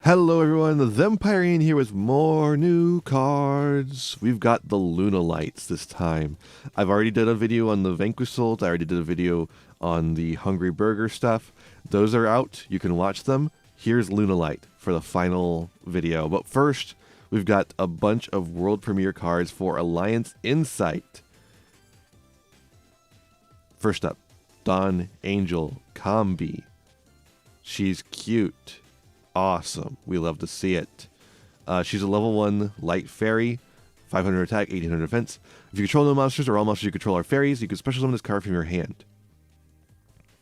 Hello everyone, the Thempire here with more new cards. We've got the Lunalights this time. I've already did a video on the Vanquish Souls. I already did a video on the Hungry Burger stuff. Those are out. You can watch them. Here's Lunalight for the final video. But first, we've got a bunch of world premiere cards for Alliance Insight. First up, Dawn Angel Combi. She's cute. Awesome. We love to see it. She's a level 1 light fairy, 500 attack, 1800 defense. If you control no monsters or all monsters you control are fairies, you can special summon this card from your hand.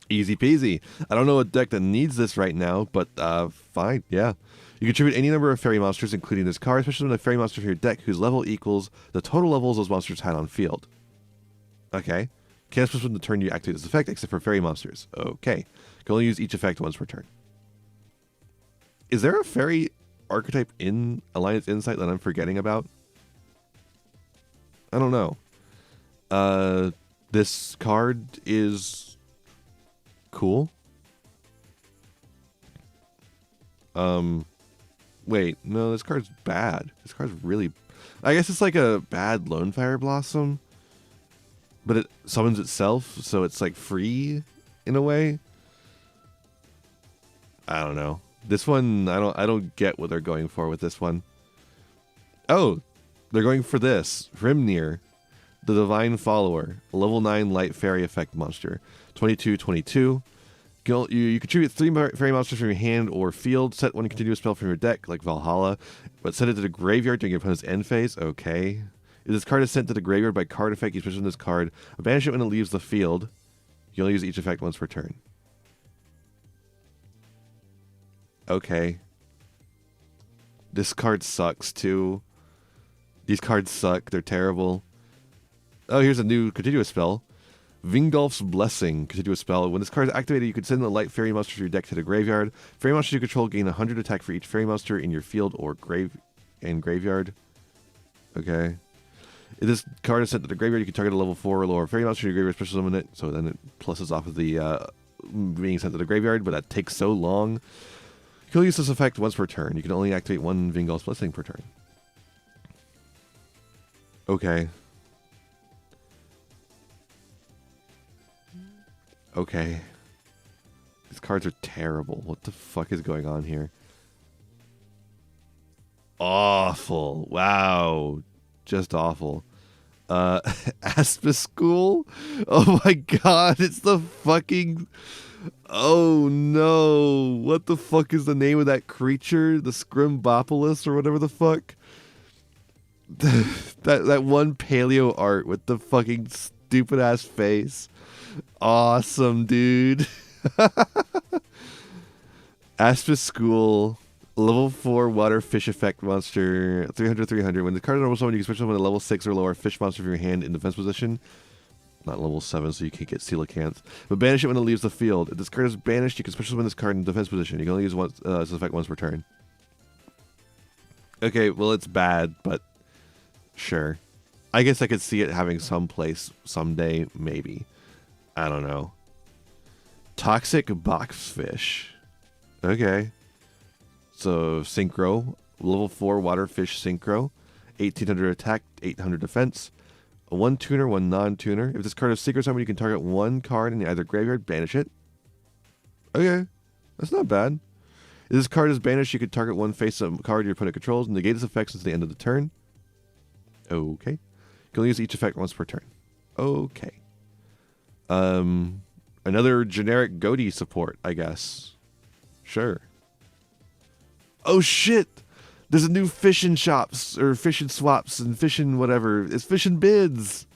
Easy peasy. I don't know a deck that needs this right now, but fine, yeah. You contribute any number of fairy monsters, including this card, special summon a fairy monster from your deck whose level equals the total levels those monsters had on field. Okay. Can't special summon the turn you activate this effect, except for fairy monsters. Okay. Can only use each effect once per turn. Is there a fairy archetype in Alliance Insight that I'm forgetting about? I don't know. This card is cool. Wait, no, this card's bad. This card's really... I guess it's like a bad Lone Fire Blossom, but it summons itself, so it's like free in a way. I don't know. This one, I don't get what they're going for with this one. Oh, they're going for this. Hrimnir, the Divine Follower, a level 9 light fairy effect monster. 22/22. You contribute 3 fairy monsters from your hand or field. Set one continuous spell from your deck, like Valhalla, but send it to the graveyard during your opponent's end phase. Okay. If this card is sent to the graveyard by card effect, you special this card. Banish it when it leaves the field. You only use each effect once per turn. Okay. This card sucks too. These cards suck. They're terrible. Oh, here's a new continuous spell. Vingolf's Blessing. Continuous spell. When this card is activated, you can send a light fairy monster from your deck to the graveyard. Fairy monsters you control gain 100 attack for each fairy monster in your field or graveyard. Okay. If this card is sent to the graveyard, you can target a level 4 or lower fairy monster in your graveyard, special summon it. So then it pluses off of the being sent to the graveyard, but that takes so long. You can only use this effect once per turn. You can only activate one Vingolf's Blessing per turn. Okay. Okay. These cards are terrible. What the fuck is going on here? Awful. Wow. Just awful. Aspis School? Oh my god, it's the fucking... Oh no, what the fuck is the name of that creature? The Scrimbopolis or whatever the fuck? that one paleo art with the fucking stupid ass face. Awesome, dude. Aspis School, level 4 water fish effect monster, 300/300. When the card is normal summon, you can switch summon a level 6 or lower fish monster from your hand in defense position. Not level 7, so you can't get coelacanth. But banish it when it leaves the field. If this card is banished, you can special summon this card in defense position. You can only use this effect once per turn. Okay, well, it's bad, but sure. I guess I could see it having some place someday, maybe. I don't know. Toxic Boxfish. Okay. So, Synchro. Level 4 water fish Synchro. 1800 attack, 800 defense. A 1 tuner, 1 non-tuner. If this card is secret summon, you can target one card in either graveyard, banish it. Okay, that's not bad. If this card is banished, you can target one face-up card your opponent controls and negate its effects until the end of the turn. Okay. You can only use each effect once per turn. Okay. Another generic Goaty support, I guess. Sure. Oh shit! There's a new fishing shops, or fishing swaps, and fishing whatever. It's fishing bids.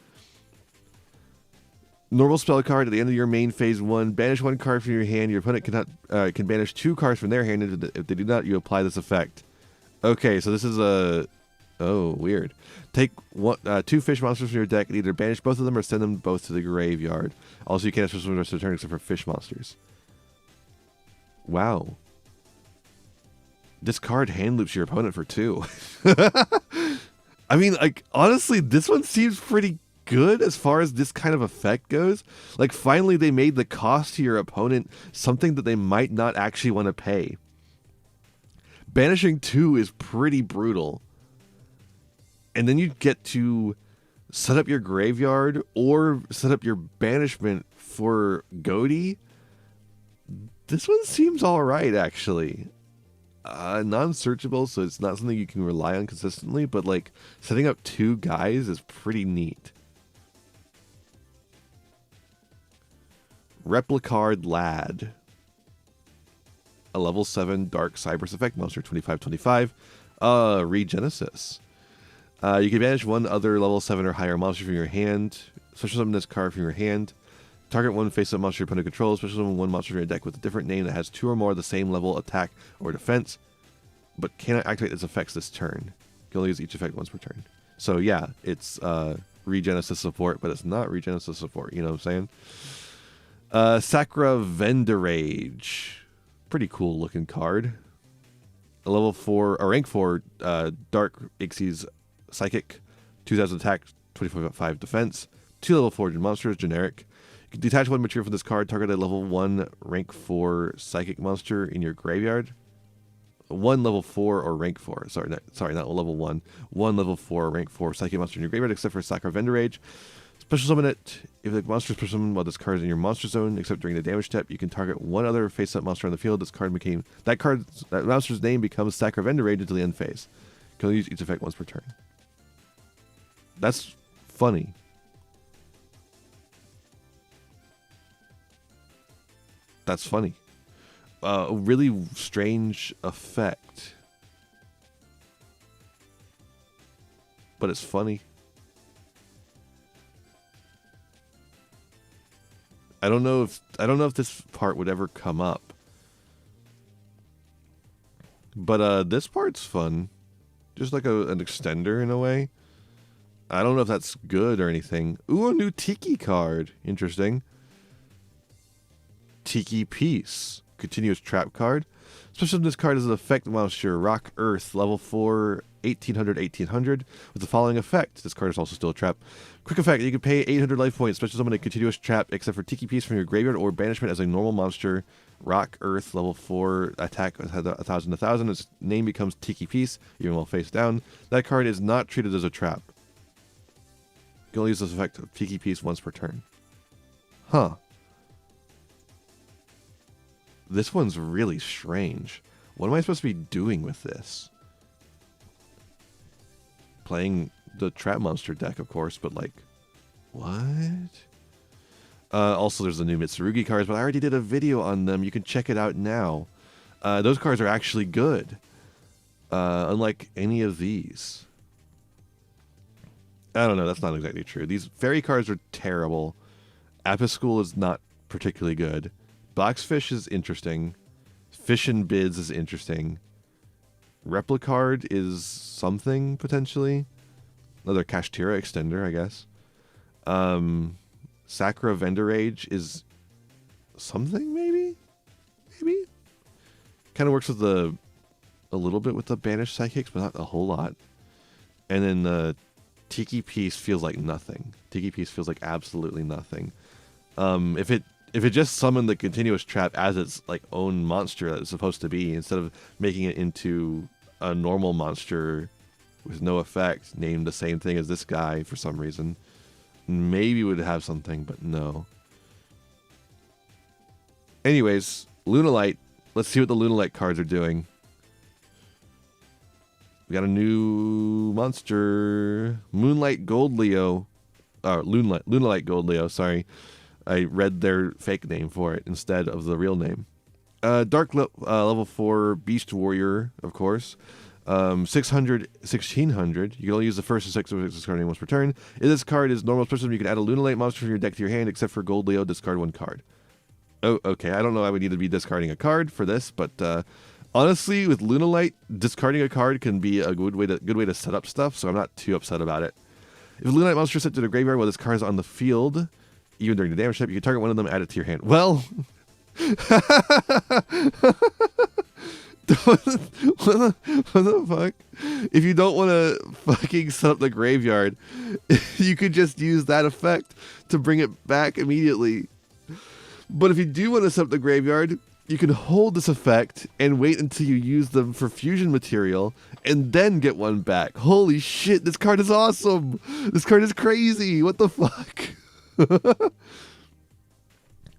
Normal spell card at the end of your main phase 1. Banish one card from your hand. Your opponent can banish 2 cards from their hand. If they do not, you apply this effect. Okay, so this is a... Oh, weird. Take 2 fish monsters from your deck and either banish both of them or send them both to the graveyard. Also, you can't switch them the rest of the turn except for fish monsters. Wow. This card hand loops your opponent for 2. I mean, like, honestly, this one seems pretty good as far as this kind of effect goes. Like, finally they made the cost to your opponent something that they might not actually want to pay. Banishing 2 is pretty brutal. And then you get to set up your graveyard or set up your banishment for Goatee. This one seems alright, actually. Non-searchable, so it's not something you can rely on consistently, but like setting up 2 guys is pretty neat. Replicard Lad. A level 7 Dark Cyberse effect monster, 25/25. Regenesis. You can banish one other level 7 or higher monster from your hand. Special summon this card from your hand. Target one face-up monster your opponent controls. Special summon one monster from your deck with a different name that has 2 or more of the same level attack or defense, but cannot activate its effects this turn. You can only use each effect once per turn. So yeah, it's Regenesis support, but it's not Regenesis support. You know what I'm saying? Sacra Vendorage. Pretty cool looking card. A level 4, a rank 4 Dark Ixies Psychic, 2000 attack, 25 defense, 2 level 4 monsters, generic. You can detach one material from this card, target a level 1 rank 4 Psychic monster in your graveyard. 1 level 4 or rank 4. Sorry, not level 1. 1 level 4 rank 4 Psychic monster in your graveyard, except for Sacra Vendorage. Special summon it. If the monster is special summoned while this card is in your monster zone, except during the damage step, you can target one other face-up monster on the field. That monster's name becomes Sacra Vendorage until the end phase. You can only use each effect once per turn. That's funny. That's funny. A really strange effect. But it's funny. I don't know if this part would ever come up. But this part's fun. Just like an extender in a way. I don't know if that's good or anything. Ooh, a new Tiki card. Interesting. Tiki Piece. Continuous trap card. Special this card is an effect monster. Rock Earth. Level 4. 1800 with the following effect. This card is also still a trap. Quick effect. You can pay 800 life points. Special summon a continuous trap except for Tiki Piece from your graveyard or banishment as a normal monster. Rock Earth. Level 4. Attack 1000. Its name becomes Tiki Piece even while face down. That card is not treated as a trap. You can only use this effect of Tiki Piece once per turn. Huh. This one's really strange. What am I supposed to be doing with this? Playing the Trap Monster deck, of course, but like, what? Also, there's the new Mitsurugi cards, but I already did a video on them. You can check it out now. Those cards are actually good. Unlike any of these. I don't know, that's not exactly true. These fairy cards are terrible. Apiscool is not particularly good. Blacksfish is interesting. Fish and Bids is interesting. Replicard is something, potentially. Another Kashtira extender, I guess. Sacra Vendorage is something, maybe? Maybe? Kind of works with a little bit with the Banished Psychics, but not a whole lot. And then the Tiki Piece feels like nothing. Tiki Piece feels like absolutely nothing. If it just summoned the continuous trap as its like own monster that it's supposed to be, instead of making it into a normal monster with no effect, named the same thing as this guy for some reason, maybe would have something, but no. Anyways, Lunalite. Let's see what the Lunalite cards are doing. We got a new monster, Moonlight Gold Leo. Lunalite Gold Leo, sorry. I read their fake name for it instead of the real name. Level 4 Beast Warrior, of course. 600, 1600. You can only use the first of 6 of this card once per turn. If this card is normal special, you can add a Lunalite monster from your deck to your hand, except for Gold Leo, discard 1 card. Oh, okay. I don't know why we need to be discarding a card for this, but honestly, with Lunalite, discarding a card can be a good way to set up stuff, so I'm not too upset about it. If a Lunalite monster is sent to the graveyard while this card is on the field, even during the damage step, you can target one of them and add it to your hand. Well, what the fuck? If you don't want to fucking set up the graveyard, you could just use that effect to bring it back immediately. But if you do want to set up the graveyard, you can hold this effect and wait until you use them for fusion material and then get one back. Holy shit, this card is awesome. This card is crazy. What the fuck?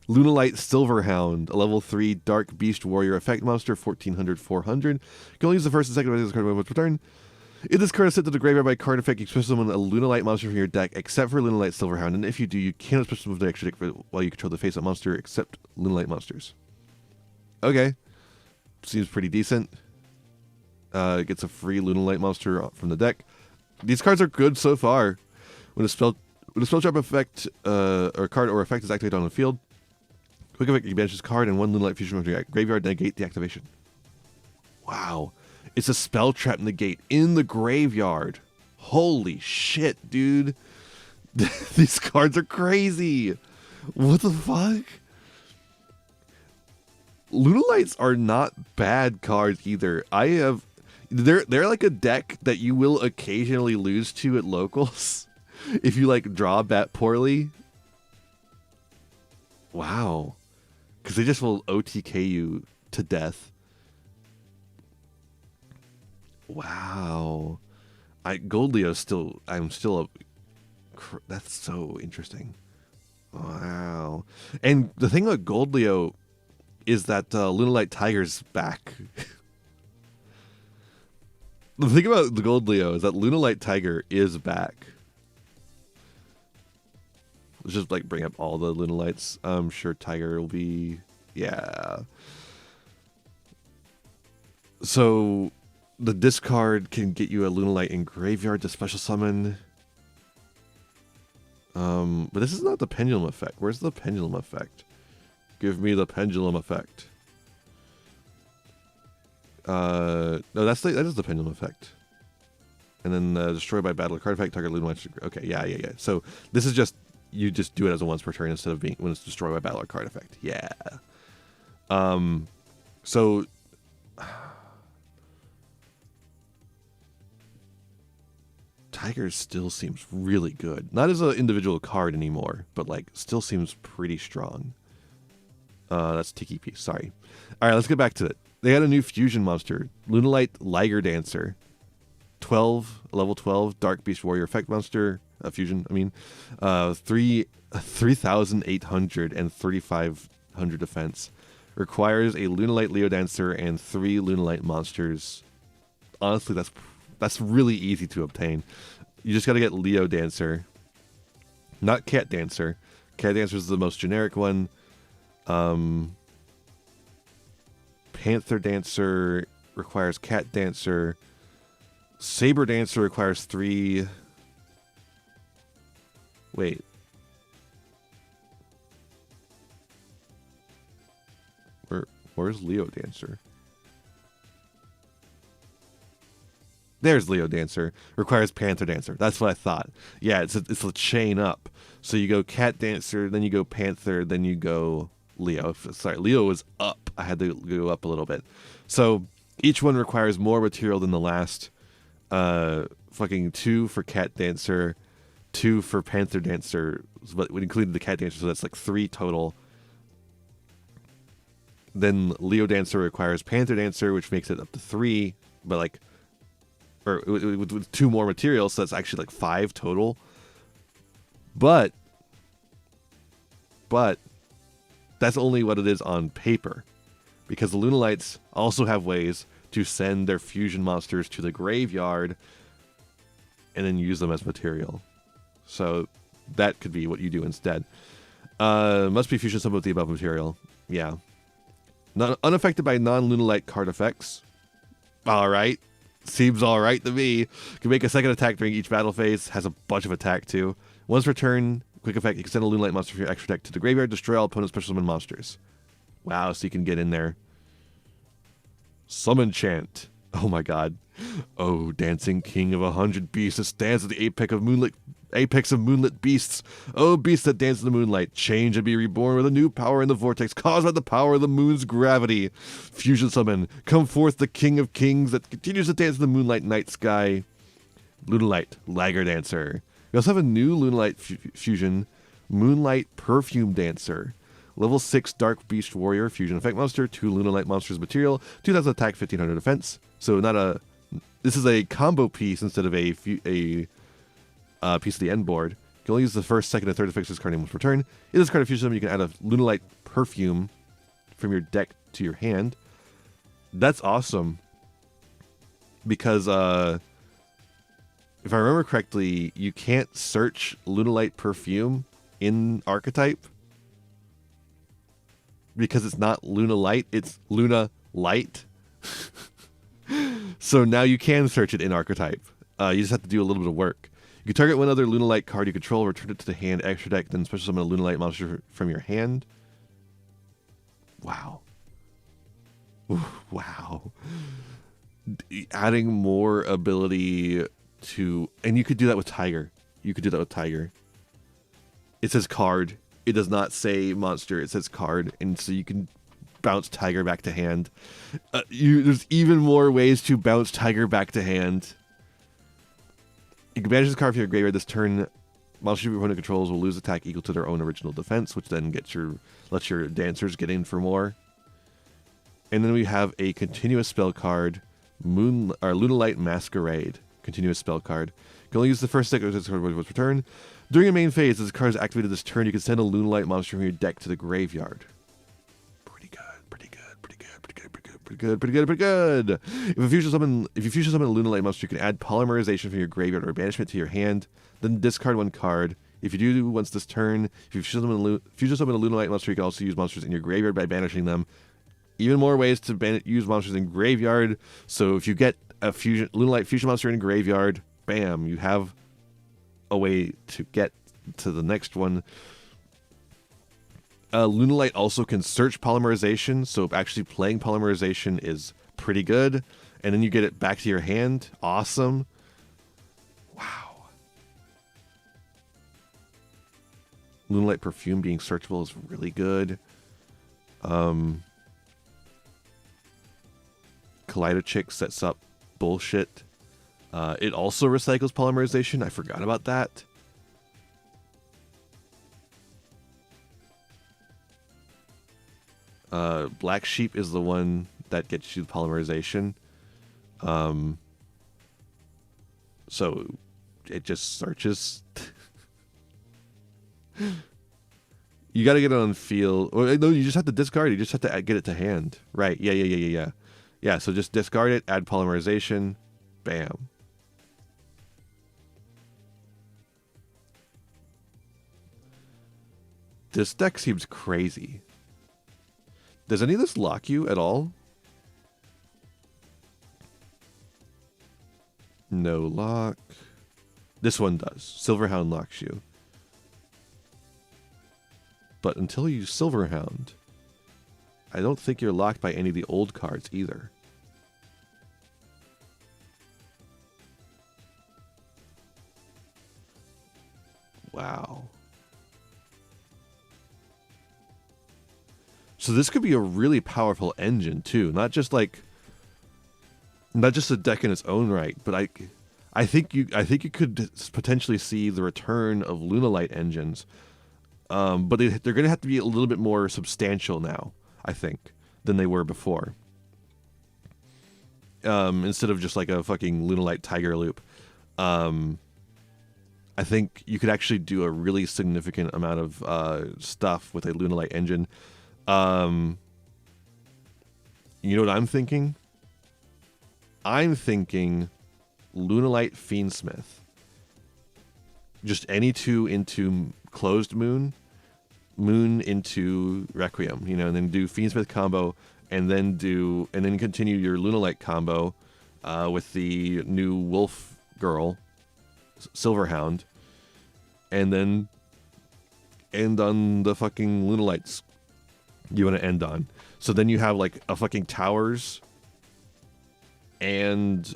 Lunalite Silverhound, a level 3 Dark Beast Warrior effect monster, 1400, 400. You can only use the first and second of this card when it's returned. If this card is sent to the graveyard by card effect, you can summon a Lunalite monster from your deck, except for Lunalite Silverhound. And if you do, you cannot special move the extra deck while you control the face-up monster, except Lunalite monsters. Okay. Seems pretty decent. It gets a free Lunalite monster from the deck. These cards are good so far. When a spell trap effect or card or effect is activated on the field, quick effect, you banish this card and one Lunalite fusion from your graveyard, negate the activation. Wow. It's a spell trap negate in the graveyard. Holy shit, dude. These cards are crazy. What the fuck? Lunalites are not bad cards either. They're like a deck that you will occasionally lose to at locals if you like draw bat poorly. Wow. Because they just will OTK you to death. Wow. Goldleo still, that's so interesting. Wow. And the thing about Goldleo is that Lunalite Tiger's back. The thing about the Goldleo is that Lunalite Tiger is back. Let's just like bring up all the Lunalites. I'm sure Tiger will be, yeah. So the discard can get you a Lunalite in graveyard to special summon. But this is not the pendulum effect. Where's the pendulum effect? Give me the pendulum effect. No, that is the pendulum effect. And then destroy by battle card effect, target Lunalite. Okay, yeah. So this is just, you just do it as a once per turn instead of being when it's destroyed by battle or card effect. Yeah. So Tiger still seems really good. Not as an individual card anymore, but like still seems pretty strong. That's Tiki Piece, sorry. Alright, let's get back to it. They had a new fusion monster, Lunalite Liger Dancer. Level 12, Dark Beast Warrior effect monster, fusion, 3,800 and 3,500 defense. Requires a Lunalite Leo Dancer and 3 Lunalite monsters. Honestly, that's really easy to obtain. You just gotta get Leo Dancer. Not Cat Dancer. Cat Dancer is the most generic one. Panther Dancer requires Cat Dancer. Saber Dancer requires 3. Wait. Where's Leo Dancer? There's Leo Dancer. Requires Panther Dancer. That's what I thought. Yeah, it's a chain up. So you go Cat Dancer, then you go Panther, then you go Leo. Sorry, Leo was up. I had to go up a little bit. So each one requires more material than the last. Fucking 2 for Cat Dancer, 2 for Panther Dancer, but we included the Cat Dancer, so that's like 3 total. Then Leo Dancer requires Panther Dancer, which makes it up to 3, but like, or with 2 more materials, so that's actually like 5 total. But that's only what it is on paper, because the Lunalites also have ways to send their fusion monsters to the graveyard and then use them as material. So that could be what you do instead. Must be fusion some of the above material. Yeah. Unaffected by non-Lunalite card effects. Alright. Seems alright to me. Can make a second attack during each battle phase. Has a bunch of attack too. Once per turn, quick effect, you can send a Lunalite monster from your extra deck to the graveyard, destroy all opponent's special summon monsters. Wow, so you can get in there. Summon Chant. Oh my god. Oh, dancing king of 100 beasts that stands at the apex of moonlit beasts. Oh, beasts that dance in the moonlight, change and be reborn with a new power in the vortex caused by the power of the moon's gravity. Fusion summon. Come forth the king of kings that continues to dance in the moonlight night sky. Lunalite, Liger Dancer. We also have a new Lunalite fusion, Moonlight Perfume Dancer. Level 6 Dark Beast Warrior Fusion Effect Monster, 2 Lunalite Monsters material, 2000 attack, 1500 defense. So this is a combo piece instead of a piece of the end board. You can only use the first, second, and third effects of this card in once per turn. In this card of Fusion Summon, you can add a Lunalite Perfume from your deck to your hand. That's awesome. Because, if I remember correctly, you can't search Lunalite Perfume in archetype. Because it's not Lunalite, it's Lunalight. So now you can search it in archetype. You just have to do a little bit of work. You can target one other Lunalite card you control, return it to the hand, extra deck, then special summon a Lunalite monster from your hand. Wow. Wow. Adding more ability to... And you could do that with Tiger. You could do that with Tiger. It says card. It does not say monster. It says card. And so you can bounce Tiger back to hand. There's even more ways to bounce Tiger back to hand. You can banish this card from your graveyard this turn. Monsters your opponent controls will lose attack equal to their own original defense, which then lets your dancers get in for more. And then we have a continuous spell card, Lunalite Masquerade. Continuous spell card. You can only use the first stick of this card once per turn. During your main phase, as the card is activated this turn, you can send a Lunalite monster from your deck to the graveyard. Pretty good. If you fusion summon a Lunalite monster, you can add polymerization from your graveyard or banishment to your hand. Then discard one card. If you do once this turn, if you fusion summon a Lunalite monster, you can also use monsters in your graveyard by banishing them. Even more ways to use monsters in graveyard. So if you get a Lunalite fusion monster in graveyard, bam, you have a way to get to the next one. Lunalite also can search polymerization, so actually playing polymerization is pretty good. And then you get it back to your hand. Awesome. Wow. Lunalite Perfume being searchable is really good. Kaleidochick sets up bullshit. It also recycles polymerization. I forgot about that. Black Sheep is the one that gets you the polymerization. So it just searches. You got to get it on field. Or, no, you just have to discard it. You just have to get it to hand. Right. Yeah. Yeah, so just discard it, add polymerization. Bam. This deck seems crazy. Does any of this lock you at all? No lock. This one does. Silverhound locks you. But until you Silverhound, I don't think you're locked by any of the old cards either. Wow. So this could be a really powerful engine too, not just a deck in its own right, but I think you could potentially see the return of Lunalite engines. But they're going to have to be a little bit more substantial now, I think, than they were before. Instead of just like a fucking Lunalite Tiger loop. I think you could actually do a really significant amount of stuff with a Lunalite engine. You know what I'm thinking? I'm thinking Lunalite Fiendsmith. Just any two into Closed Moon into Requiem, and then do Fiendsmith combo, and then continue your Lunalite combo with the new Wolf Girl, Silverhound, and then end on the fucking Lunalites you want to end on. So then you have like a fucking Towers and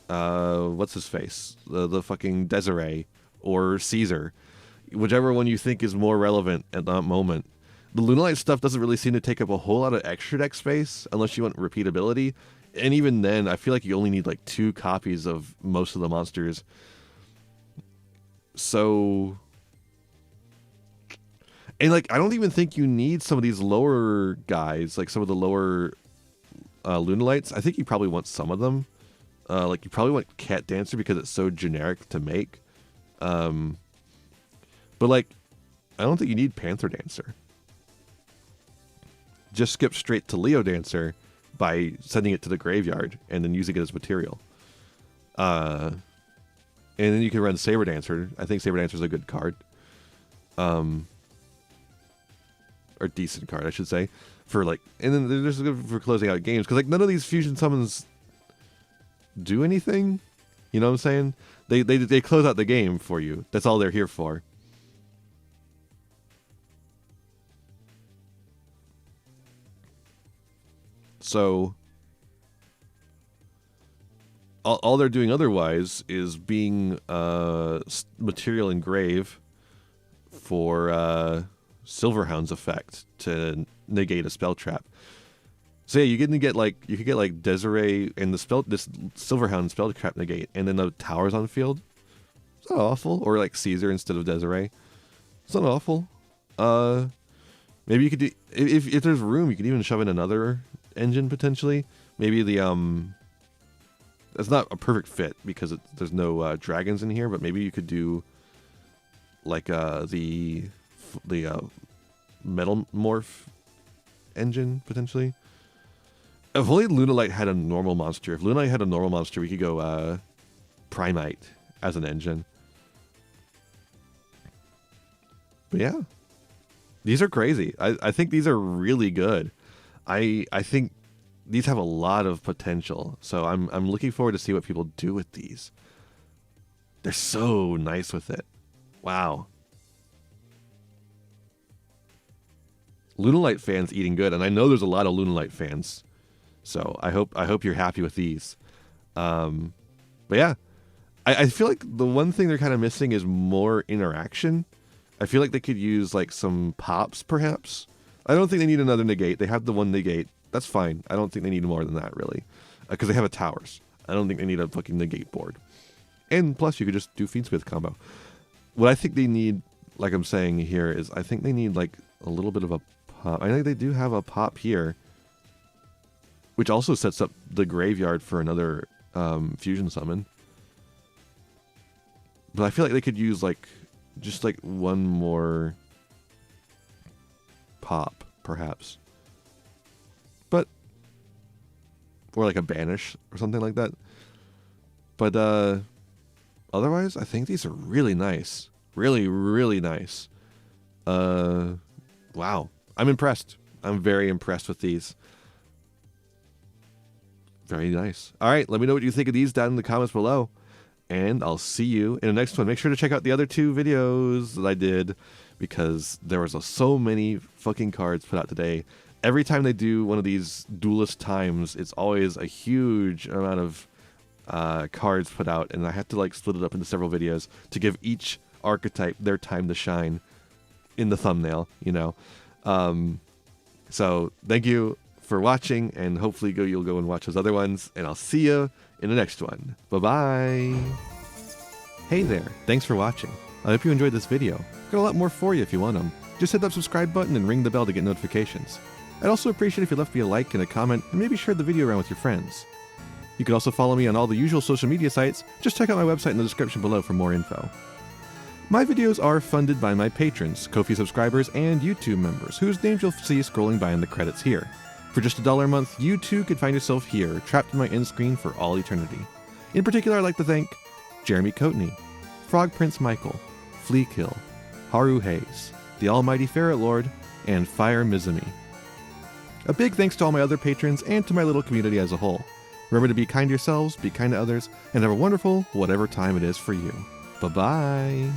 what's his face? The fucking Desiree or Caesar, whichever one you think is more relevant at that moment. The Lunalite stuff doesn't really seem to take up a whole lot of extra deck space unless you want repeatability. And even then, I feel like you only need like 2 copies of most of the monsters. So And like, I don't even think you need some of these lower guys, like some of the lower Lunalites. I think you probably want some of them. Like you probably want Cat Dancer because it's so generic to make. But like, I don't think you need Panther Dancer. Just skip straight to Leo Dancer by sending it to the graveyard and then using it as material. And then you can run Saber Dancer. I think Saber Dancer is a good card. Or decent card, I should say. For like, and then there's good for closing out games. Because like none of these fusion summons do anything. You know what I'm saying? They close out the game for you. That's all they're here for. So all they're doing otherwise is being material engrave for Silverhound's effect to negate a spell trap. So yeah, you could get like Desiree and this Silverhound spell trap negate, and then the towers on field. It's not awful. Or like Caesar instead of Desiree. It's not awful. Maybe you could do, if there's room, you could even shove in another engine potentially. Maybe the that's not a perfect fit because there's no dragons in here, but maybe you could do like the metal morph engine potentially. If only Lunalite had a normal monster. If Lunalite had a normal monster, we could go Primite as an engine. But yeah, these are crazy. I think these are really good. I think these have a lot of potential. So I'm looking forward to see what people do with these. They're so nice with it. Wow. Lunalite fans eating good, and I know there's a lot of Lunalite fans. So I hope you're happy with these. But yeah, I feel like the one thing they're kind of missing is more interaction. I feel like they could use like some pops, perhaps. I don't think they need another negate. They have the one negate. That's fine. I don't think they need more than that, really. Because they have a towers. I don't think they need a fucking negate board. And plus, you could just do Fiendsmith combo. What I think they need, like I'm saying here, is I think they need like a little bit of a pop. I think they do have a pop here, which also sets up the graveyard for another fusion summon. But I feel like they could use like just like one more pop, perhaps. But or like a banish or something like that. But otherwise, I think these are really nice. Really, really nice. Wow. I'm impressed. I'm very impressed with these. Very nice. All right, let me know what you think of these down in the comments below. And I'll see you in the next one. Make sure to check out the other 2 videos that I did, because there was so many fucking cards put out today. Every time they do one of these Duelist times, it's always a huge amount of cards put out, and I have to like split it up into several videos to give each archetype their time to shine in the thumbnail, you know. So thank you for watching, and hopefully you'll go and watch those other ones, and I'll see you in the next one. Bye-bye. Hey there, thanks for watching. I hope you enjoyed this video. Got a lot more for you if you want them. Just hit that subscribe button and ring the bell to get notifications. I'd also appreciate if you left me a like and a comment, and maybe shared the video around with your friends. You can also follow me on all the usual social media sites. Just check out my website in the description below for more info. My videos are funded by my patrons, Ko-fi subscribers, and YouTube members, whose names you'll see scrolling by in the credits here. For just $1 a month, you too could find yourself here, trapped in my end screen for all eternity. In particular, I'd like to thank Jeremy Coatney, Frog Prince Michael, Fleekill, Haru Hayes, the Almighty Ferret Lord, and Fire Mizumi. A big thanks to all my other patrons and to my little community as a whole. Remember to be kind to yourselves, be kind to others, and have a wonderful whatever time it is for you. Bye-bye.